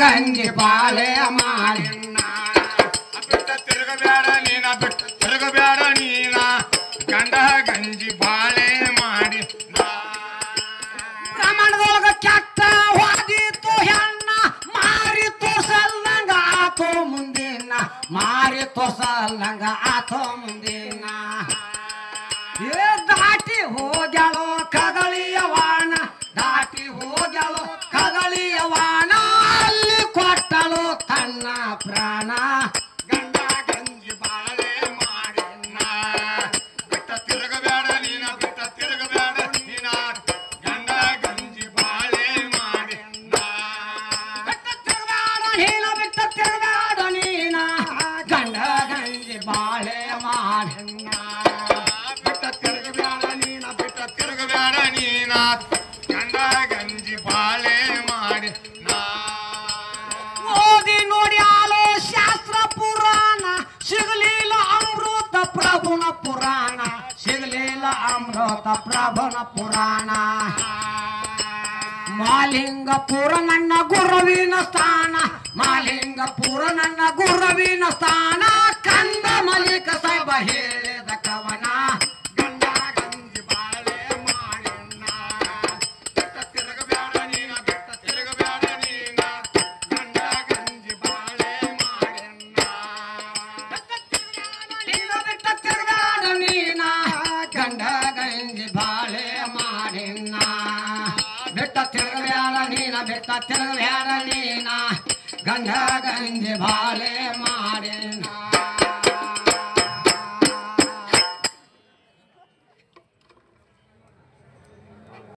ಗಂಜಿ ಬಾಳೆ ಮಾಡಿನ ಬಿಟ್ಟ ತಿರುಗಬೇಡ ನೀನ ಬಿಟ್ಟ ತಿರುಗಬೇಡ ನೀನ ಗಂಡ ಗಂಜಿ ಬಾಳೆ ಮಾಡಿ ಪ್ರಮಾಣದೊಳಗ ಕೆಟ್ಟ ಹೋದಿತ್ತು ಹೆಣ್ಣ ಮಾರಿ ತೋರ್ಸಲ್ಲಂಗ ಆತೋ ಮುಂದಿನ ಮಾರಿ ತೋರ್ಸಲ್ಲಂಗ ಆತೋ ಮುಂದಿನ ಏ ದಾಟಿ ಹೋಗ್ಯಾಳೋ ಕದಳಿಯವಾಣ ದಾಟಿ ಹೋಗ್ಯಾಳೋ ಕದಳಿಯವಾಣ ಅಲ್ಲಿ ಕೊಟ್ಟಳು ತನ್ನ ಪ್ರಾಣ ಗಂಡ ಗಂಜಿ ಬಾಳೆ ಮಾಡಿನ ಬಿಟ್ಟ ತಿರುಗಬೇಡ ನೀನ ಬಿಟ್ಟ ತಿರುಗಬೇಡ ನೀನ ಗಂಡ ಗಂಜಿ ಬಾಳೆ ಮಾಡಿನ ಬಿಟ್ಟ ತಿರುಗಾಡ ನೀನ ಬಿಟ್ಟ ತಿರುಗಾಡ ನೀನ ಗಂಡ ಗಂಜಿ ಬಾಳೆ ಮಾಡಿನ ಬಿಟ್ಟ ತಿರುಗಬೇಡ ನೀನ ಬಿಟ್ಟ ತಿರುಗಬೇಡ ನೀನ ಗಂಡ ಗಂಜಿ ಬಾಳೆ ಮಾಡಿ ಓದಿ ನೋಡಿ ಆಲೋ ಶಾಸ್ತ್ರ ಪುರಾಣ ಸಿಗಲಿಲ್ಲ ಅಮೃತ ಪ್ರಭುನ ಪುರಾಣ ಸಿಗಲಿಲ್ಲ ಅಮೃತ ಪ್ರಭುನ ಪುರಾಣ ಮಾಲಿಂಗಪುರ ನನ್ನ ಗುರುವಿನ ಸ್ಥಾನ ಮಾಲಿಂಗಪುರ ನನ್ನ ಗುರುವಿನ ಸ್ಥಾನ ಕಂದ ಮಲಿಕ ಸಾಹೇಬ ಹೇಳಿದ ಕವನ ಗಂಡ ಗಂಜಿ ಬಾಳೆ ಮಾಡಿನ ಬಿಟ್ಟ ತಿರುಗಬೇಡ ನೀನ ಬಿಟ್ಟ ತಿರುಗಬೇಡ ನೀನ ಗಂಡ ಗಂಜಿ ಬಾಳೆ ಮಾಡಿನ ಬಿಟ್ಟ ತಿರುಗಾಡ ನೀನ ಗಂಡ ಗಂಜಿ ಬಾಳೆ ಮಾಡಿನ ಬಿಟ್ಟ ತಿರುಗಬೇಡ ನೀನ ಬಿಟ್ಟ ತಿರುಗಬೇಡ ನೀನ ಗಂಡ ಗಂಜಿ ಬಾಳೆ ಮಾಡಿನ